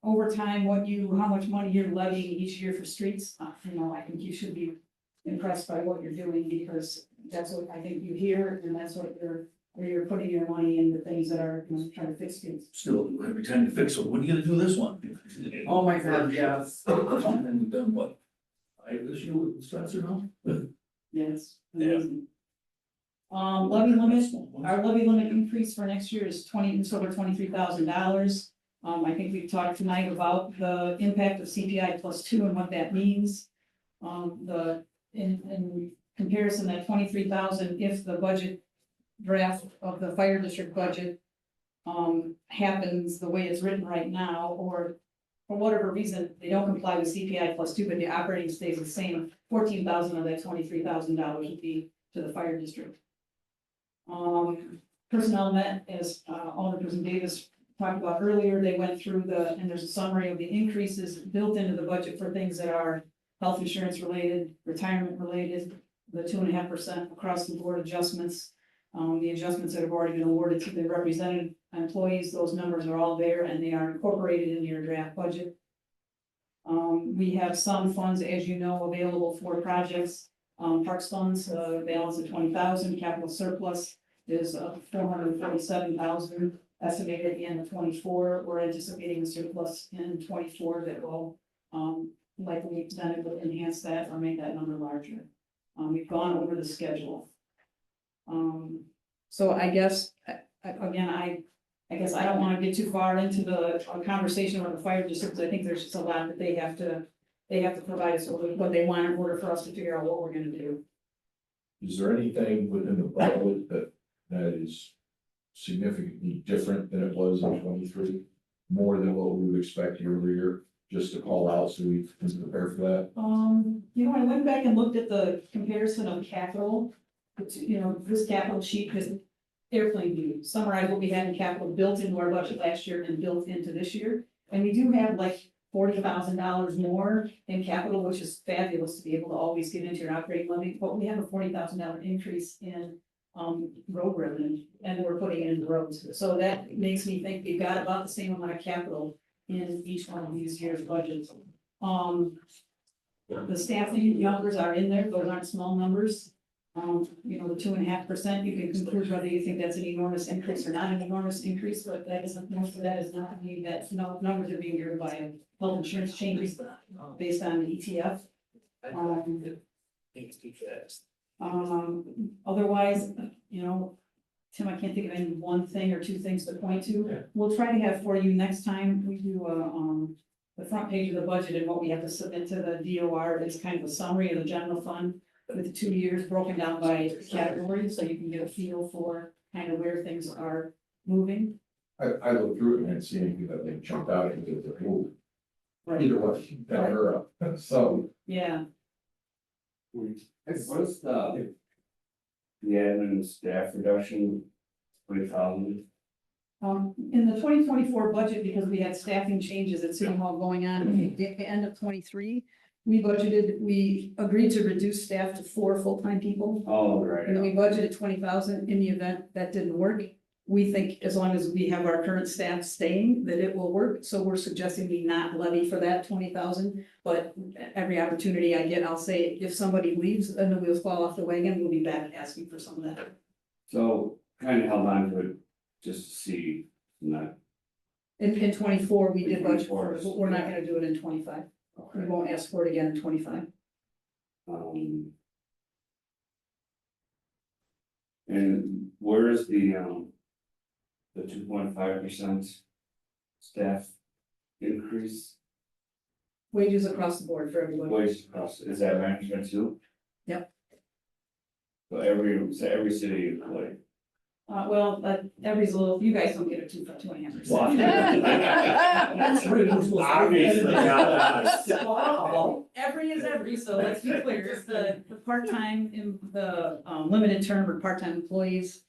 over time, how much money you're levying each year for streets. I think you should be impressed by what you're doing because that's what I think you hear and that's what where you're putting your money into things that are, trying to fix streets. Still, every time you fix it, when are you gonna do this one? Oh my God, yes. And then we've done what? This year with Spencer now? Yes. Yeah. Levy limit, our levy limit increase for next year is it's over $23,000. I think we've talked tonight about the impact of CPI +2 and what that means. In comparison, that 23,000, if the budget draft of the fire district budget happens the way it's written right now, or for whatever reason, they don't comply with CPI +2, but the operating stays the same, 14,000 of that $23,000 would be to the fire district. Personnel met, as Alderperson Davis talked about earlier, they went through and there's a summary of the increases built into the budget for things that are health insurance related, retirement related, the 2.5% across the board adjustments. The adjustments that have already been awarded to the represented employees, those numbers are all there and they are incorporated into your draft budget. We have some funds, as you know, available for projects. Parks funds, balance of 20,000, capital surplus is 447,000 estimated at the end of 24. We're anticipating a surplus in 24 that will likely then it will enhance that or make that number larger. We've gone over the schedule. So I guess, again, I guess I don't want to get too far into the conversation about the fire districts. I think there's just a lot that they have to provide us with what they want in order for us to figure out what we're gonna do. Is there anything within the budget that is significantly different than it was in 23? More than what we would expect year over year, just to call out so we can prepare for that? I went back and looked at the comparison of capital. This capital sheet, because airplane view, summarize what we had in capital built into our budget last year and built into this year. And we do have like $40,000 more in capital, which is fabulous to be able to always get into your operating levy, but we have a $40,000 increase in road revenue, and we're putting it in the roads. So that makes me think we've got about the same amount of capital in each one of these year's budgets. The staffing numbers are in there, those aren't small numbers. You know, the 2.5%, you can conclude whether you think that's an enormous increase or not an enormous increase, but that isn't, most of that is not being, that, no, numbers are being driven by health insurance changes based on the ETF. Otherwise, you know, Tim, I can't think of any one thing or two things to point to. We'll try to have for you next time we do the front page of the budget and what we have to submit to the DOR is kind of a summary of the general fund with the 2 years broken down by category, so you can get a feel for kind of where things are moving. I looked through it and didn't see anything that they jumped out into the move. Right. Either way, down or up, so. Yeah, What's the admin staff reduction, 20,000? in the 2024 budget, because we had staffing changes at City Hall going on at the end of 23, we agreed to reduce staff to 4 full-time people. Oh, right. And then we budgeted 20,000 in the event that didn't work. We think as long as we have our current staff staying, that it will work. So we're suggesting we not levy for that 20,000. But every opportunity I get, I'll say, if somebody leaves and the wheels fall off the wagon, we'll be back asking for some of that. So kind of held on to it just to see, not. In 24, we did budget for 24, it, but we're not gonna do it in 25. We Okay. won't ask for it again in 25. And where is the 2.5% staff increase? Wages across the board for everybody. Wage cost, is that management too? Yep. So every city employee. Well, every's a little, you guys don't get a 2.5%. Obviously, Well, every is every, so let's be clear, it's the part-time, in the limited term or part-time employees.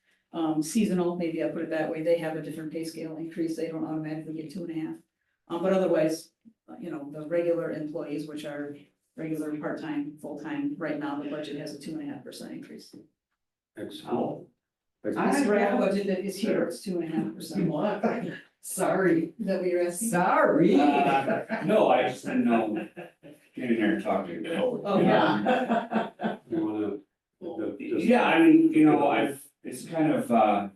Seasonal, maybe I put it that way, they have a different pay scale increase, they don't automatically get 2.5. But otherwise, you know, the regular employees, which are regular, part-time, full-time, right now, the budget has a 2.5% increase. Oh. This draft budget that is here, it's 2.5%. Sorry, Is that what you're asking? sorry. No, I just didn't know, getting there and talking. Oh, yeah. You wanna? Yeah, I mean, you know, it's kind of, I'm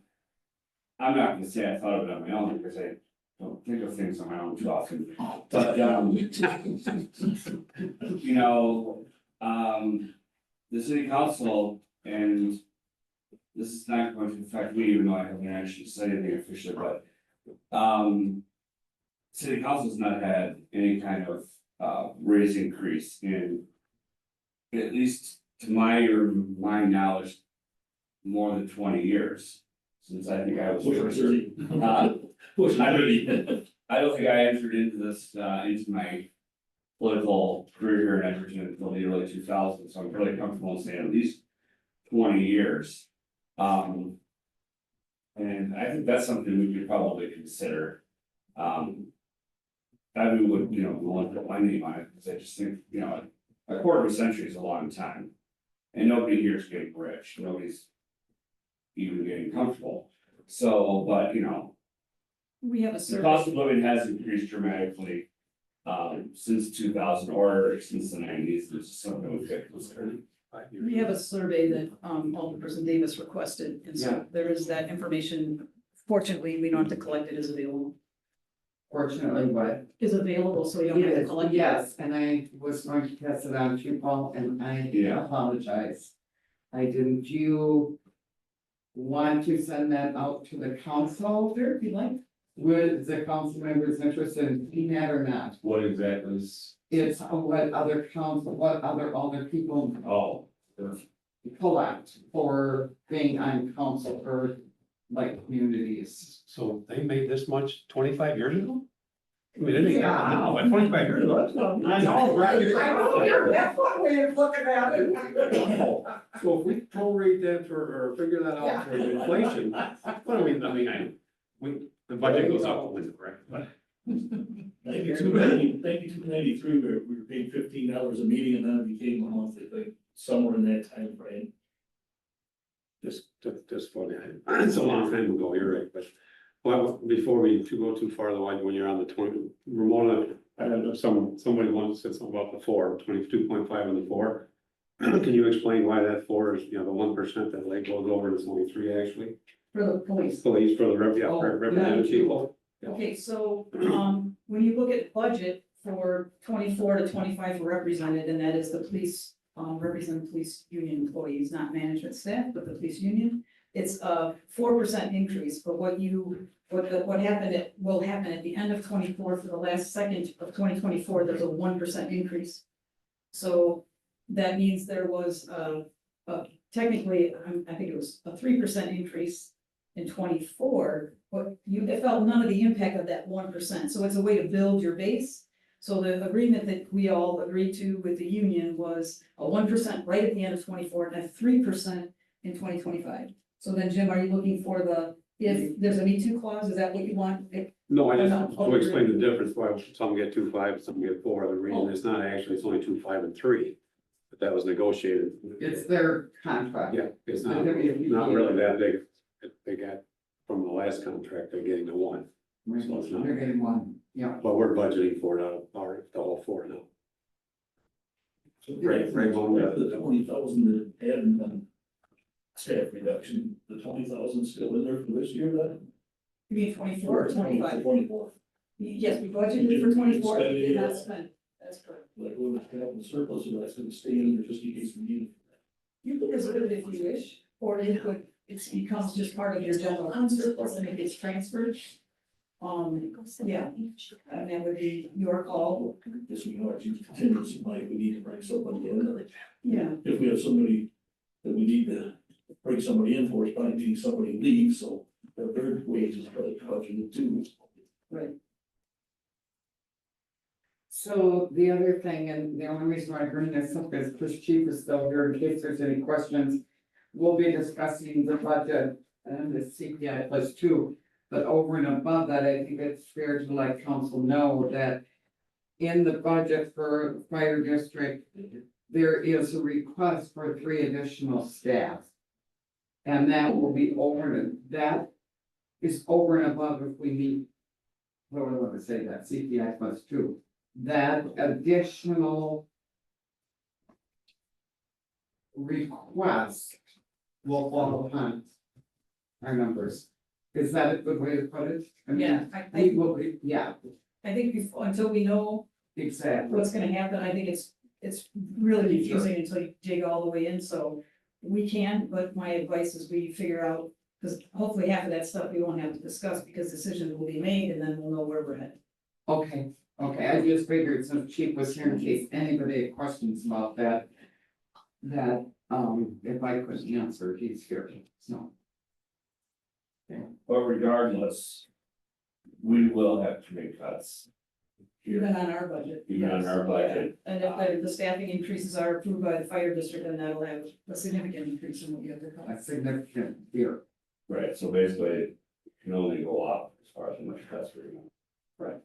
not gonna say I thought of it on my own, because I don't think of things on my own too often. But, you know, the city council, and this is not going to affect me, even though I haven't actually said anything officially, but, city council's not had any kind of, raise increase in, at least to my knowledge, more than 20 years, since I think I was. I don't think I entered into this, into my political career here in Edgerton until the early 2000s, so I'm really comfortable in saying at least 20 years. And I think that's something we could probably consider. I would, you know, want to put my name on it, because I just think, you know, a quarter of a century is a long time. And nobody here is getting rich, nobody's even getting comfortable. So, but, you know, We have a the survey. cost of living has increased dramatically. Since 2000 or since the 90s, this is something we could consider. We have a survey that Alderperson Davis requested, and so Yeah. there is that information. Fortunately, we don't have to collect it as available. Fortunately, what? Is available, so we don't have to collect it. Yes, and I was going to pass it on to you, Paul, and I Yeah. apologize. I didn't, do you want to send that out to the council? Sure, if you'd like. Would the council members interested in seeing that or not? What exactly is? It's what other council, what other people Oh, collect for being on council for like communities. So they made this much 25 years ago? I mean, it ain't, wow, at 25 years, that's not. I know, right? I know, that's one way of looking at it. So if we prorate that or figure that out for inflation, what do we, the budget goes up, right? But 9293, we were paying $15 a meeting and then it became a monthly thing, somewhere in that time frame. Just for the, it's a long time ago, you're right, but. Well, before we go too far, though, when you're on the 20, Ramona, I know somebody once said something about the 22.5 on the 4. Can you explain why that 4 is, the 1% that like goes over, it's only 3 actually? For the police. Police for the Oh, representative people. Okay, so, when you look at budget for 24 to 25 for represented, and that is the police, represent police union employees, not management staff, but the police union. It's a 4% increase, but what happened, will happen at the end of 24 for the last second of 2024, there's a 1% increase. So that means there was technically, I think it was a 3% increase in 24, but it felt none of the impact of that 1%. So it's a way to build your base. So the agreement that we all agreed to with the union was a 1% right at the end of 24 and a 3% in 2025. So then, Jim, are you looking for if there's a Me Too clause, is that what you want? No, I just, to explain the difference, why some get 2.5, some get 4, the reason it's not actually, it's only 2.5 and 3. But that was negotiated. It's their contract. Yeah, it's not really that big. They got from the last contract, they're getting the 1. So it's not, They're getting one, yeah. but we're budgeting for it out of the whole 4 now. Right, After the 20,000 that hadn't been staff reduction, the 20,000 still in there for this year then? You mean 24 or 25? 24. Yes, we budgeted for 24, we did not spend, that's correct. Like, we would have the surplus, or that's gonna stay in there just in case we need it. You can reserve it if you wish, or it becomes just part of your general fund surplus and it gets transferred. Yeah, and that would be your call. Just, contingency money, we need to bring somebody in. Yeah. If we have somebody that we need to bring somebody in for, it's probably needing somebody to leave, so their wages are probably budgeted too. Right. So the other thing, and the only reason why I bring this up is Chris Chief is still here in case there's any questions. We'll be discussing the budget and the CPI +2, but over and above that, I think it's fair to let council know that in the budget for fire district, there is a request for 3 additional staff. And that will be that is over and above if we meet, what do I want to say, that CPI +2. That additional request will fall upon our numbers. Is that a good way to put it? I mean, Yeah, we will, yeah, I think until we know exactly. what's gonna happen, I think it's really confusing until you dig all the way in, so we can, but my advice is we figure out, because hopefully half of that stuff we won't have to discuss because decisions will be made and then we'll know where we're headed. Okay, I just figured since Chief was here in case anybody had questions about that, if I couldn't answer, he's here, so. But regardless, we will have to make cuts. Even on our budget. Even on our budget. And if the staffing increases are approved by the fire district, then that'll have a significant increase in what you have to cost. A significant fear. Right, so basically, it can only go up as far as how much cuts we're doing. Right.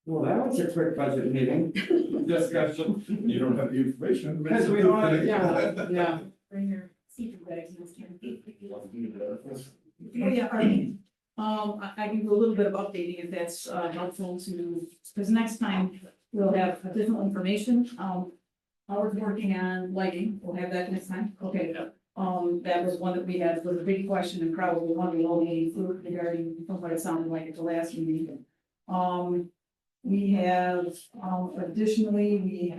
Well, that was a quick budget meeting discussion. You don't have the information. Because we don't, yeah. Bring your seafood bags next time. Oh, yeah, I can do a little bit of updating if that's helpful to, because next time we'll have additional information. Howard's working on lighting, we'll have that next time, okay. That was one that we had, was a big question and probably one we all need regarding what it sounded like at the last meeting. We have, additionally,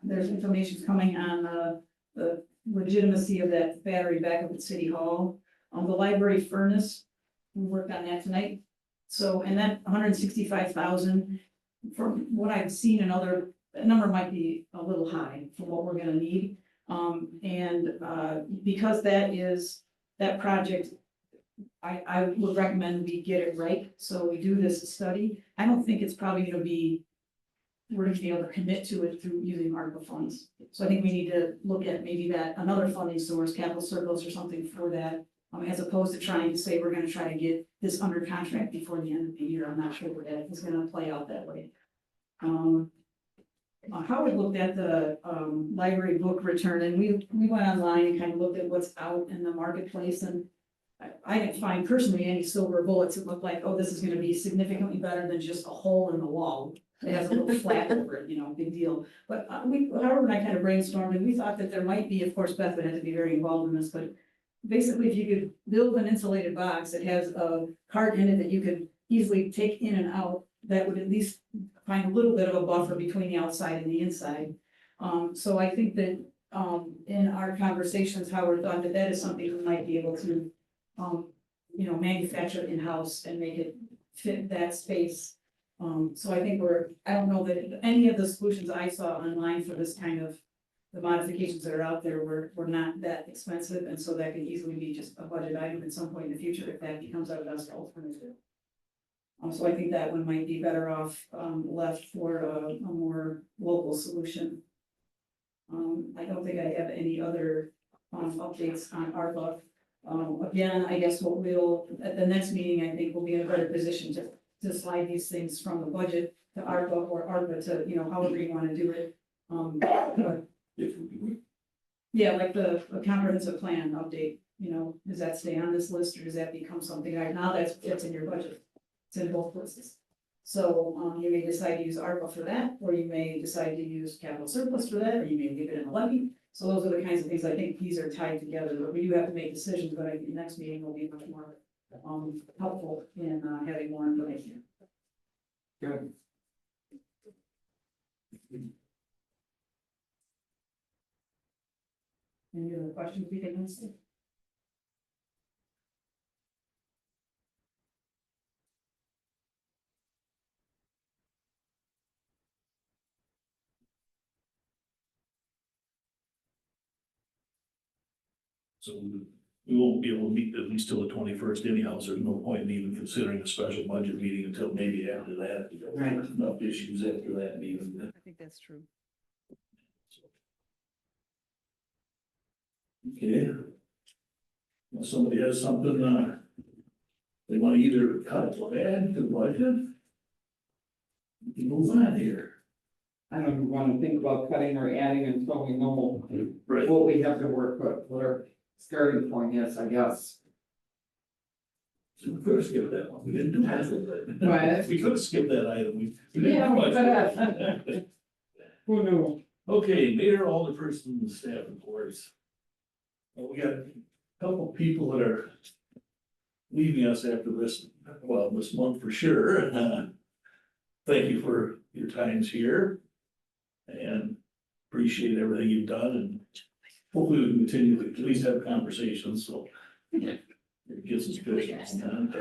there's information coming on the legitimacy of that battery back up at City Hall. The library furnace, we worked on that tonight. So, and that 165,000, from what I've seen in other, that number might be a little high for what we're gonna need. Because that project, I would recommend we get it right, so we do this study. I don't think it's probably gonna be, we're gonna be able to commit to it through using ARPA funds. So I think we need to look at maybe that, another funding source, capital surplus or something for that. As opposed to trying to say, we're gonna try to get this under contract before the end of the year. I'm not sure that it's gonna play out that way. Howard looked at the, library book return, and we went online and kind of looked at what's out in the marketplace, and I didn't find personally any silver bullets that look like, oh, this is gonna be significantly better than just a hole in the wall. It has a little flat over it, big deal. But Howard and I kind of brainstormed, and we thought that there might be, of course, Beth would have to be very involved in this, but basically, if you could build an insulated box that has a cart in it that you could easily take in and out, that would at least find a little bit of a buffer between the outside and the inside. So I think that, in our conversations, Howard thought that that is something we might be able to, manufacture in-house and make it fit that space. So I think I don't know that any of the solutions I saw online for this kind of, the modifications that are out there were not that expensive, and so that could easily be just a budget item at some point in the future if that becomes our best alternative. So I think that one might be better off, left for a more local solution. I don't think I have any other, updates on ARPA. Again, I guess what we'll, at the next meeting, I think we'll be in a better position to slide these things from the budget to ARPA or ARPA to, however you wanna do it. Yeah, like the comprehensive plan update, does that stay on this list or does that become something right now it's in your budget? It's in both places. So, you may decide to use ARPA for that, or you may decide to use capital surplus for that, or you may leave it in a levy. So those are the kinds of things, I think these are tied together, but we do have to make decisions, but I think the next meeting will be much more, helpful in, having more information. Good. Any other questions we can answer? So we won't be able to meet at least till the 21st anyhow, so there's no point in even considering a special budget meeting until maybe after that. Right. There's enough issues after that meeting. I think that's true. Okay. Well, somebody has something, they want to either cut or add to the budget. We can move on here. I don't want to think about cutting or adding until we know Right. what we have to work with, what our starting point is, I guess. So we could have skipped that one. We didn't do that. Right. We could have skipped that item. We didn't have much. Who knew? Okay, mayor, alderperson, and staff reports. Well, we got a couple people that are leaving us after this month for sure. Thank you for your times here. And appreciate everything you've done, and hopefully we can continue to at least have conversations, so. It gives us business done.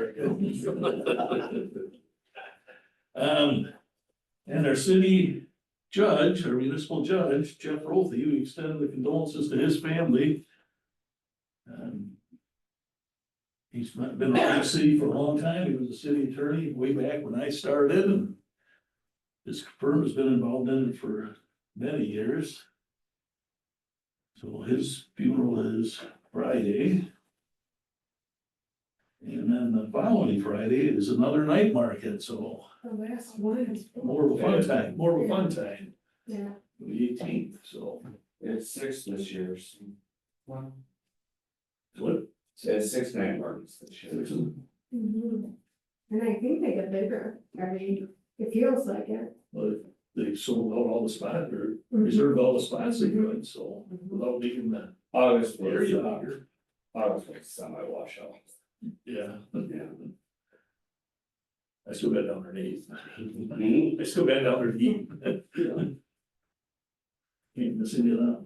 And our city judge, our municipal judge, Jeff Rothe, we extend the condolences to his family. He's been around the city for a long time. He was a city attorney way back when I started, and his firm has been involved in it for many years. So his funeral is Friday. And then the following Friday is another night market, so The last one. more of a fun time, Yeah. the 18th, so. It's 6 this year. Wow. What? Says 6 night markets this year. Mhm. And I think they get bigger. I mean, it feels like it. But they sold out all the spots, or reserved all the spots they could, so without making the August area was, bigger. August was semi-washout. Yeah. I still got down underneath. Mhm. I still got down underneath. Can't miss any of that.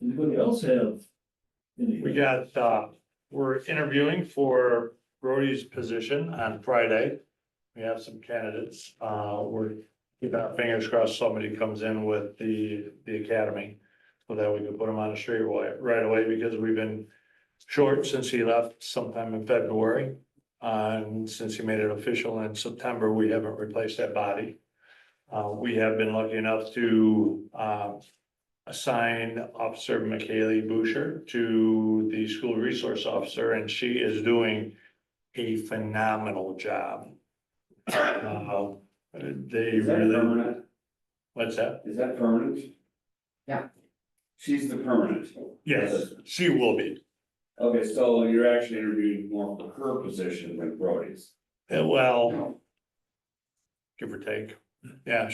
Anybody else have? any- We got, we're interviewing for Brody's position on Friday. We have some candidates. We're keeping our fingers crossed somebody comes in with the academy. So that we can put them on a straight right away, because we've been short since he left sometime in February. And since he made it official in September, we haven't replaced that body. We have been lucky enough to assign Officer Michaeli Boucher to the school resource officer, and she is doing a phenomenal job. They Is that really, permanent? what's that? Is that permanent? Yeah. She's the permanent. Yes, she will be. Okay, so you're actually interviewing more for her position than Brody's. Well, give or take. Yeah,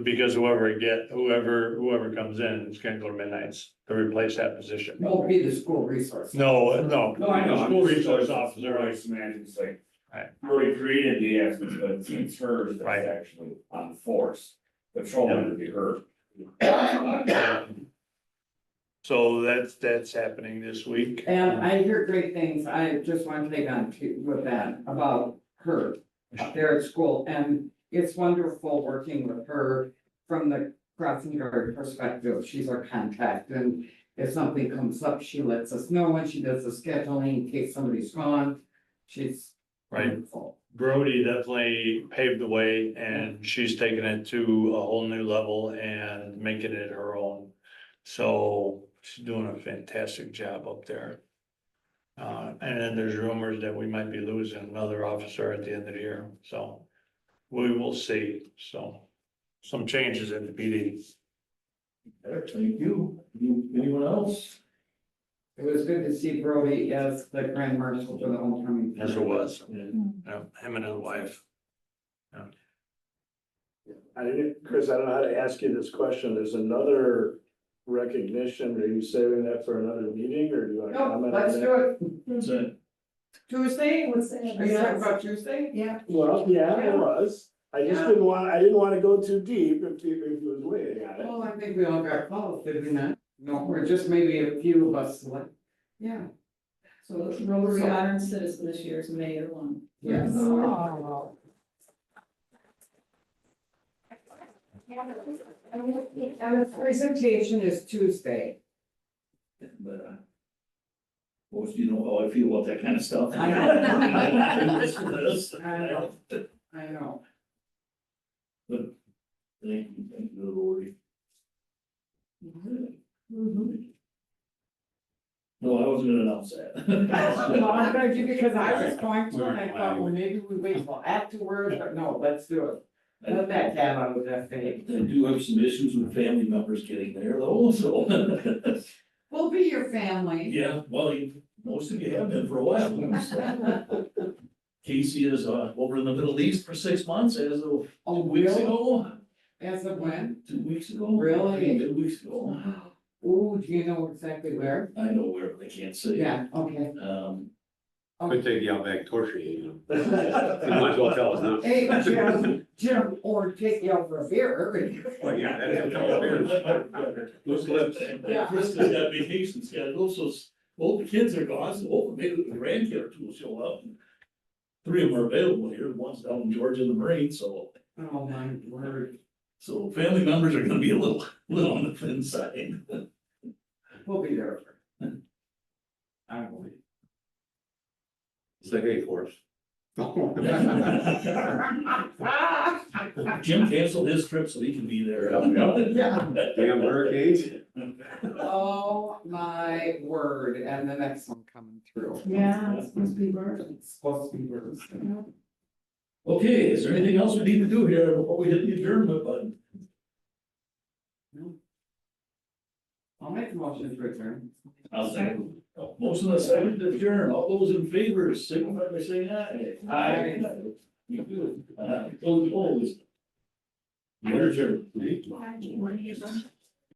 because whoever comes in is gonna go to midnights to replace that position. Won't be the school resource. No. No, I know. School resource officer, I imagine it's like. Right. Brody created the essence, but it's hers that's Right. actually on the force. Patrolman would be her. So that's happening this week. And I hear great things. I just want to take on with that about her up there at school. And it's wonderful working with her from the crossing guard perspective. She's our contact, and if something comes up, she lets us know when she does the scheduling in case somebody's gone. She's Right. wonderful. Brody definitely paved the way, and she's taken it to a whole new level and making it her own. So she's doing a fantastic job up there. And then there's rumors that we might be losing another officer at the end of the year, so we will see. So some changes in the PD. Thank you. Anyone else? It was good to see Brody as the grand marshal for the homecoming. Yes, it was. Yeah, him and his wife. Chris, I don't know how to ask you this question. There's another recognition. Are you saving that for another meeting, or do you want to No, comment on let's that? do it. What's that? Tuesday? What's that? Are you talking about Tuesday? Yeah. Well, yeah, it was. I just didn't want to go too deep if it was waiting on it. Well, I think we all got calls, did we not? No, we're just maybe a few of us select. Yeah. So Rotary Honored Citizen this year is Mayor one. Yes. And the presentation is Tuesday. But, most of you know how I feel about that kind of stuff. I know. I know. Thank you, Lori. No, I wasn't gonna announce that. Well, I'm gonna do, because I was going to, and I thought, well, maybe we wait till afterwards, but no, let's do it. Let that cat out of that thing. I do have some issues with family members getting there though, so. We'll be your family. Yeah, well, most of you have been for a while. Casey is over in the Middle East for 6 months as of 2 weeks ago. As of when? 2 weeks ago. Really? 2 weeks ago. Ooh, do you know exactly where? I know where, but I can't say. Yeah, okay. Could take the Outback torture, you know. You might as well tell us now. Hey, Jim, or take you out for a beer. Well, yeah, that is a couple of beers. Loose lips. Yeah. Krista's got vacation scheduled, so both the kids are gone, so hopefully maybe the grandkid or two will show up. 3 of them are available here, one's down in Georgia in the Marine, so. Oh, my word. So family members are gonna be a little on the thin side. We'll be there. I believe. It's like, hey, Forrest. Jim canceled his trip so he can be there. Yeah. Damn hurricanes. Oh, my word, and the next one coming through. Yeah, it's supposed to be birds. It's supposed to be birds. Okay, is there anything else we need to do here before we hit the adjournment button? I'll make a motion to return. I'll second. Most of the second to adjourn, all those in favor, signify by saying aye. Aye. You do. Those opposed. You're adjourned. Do you want to use them?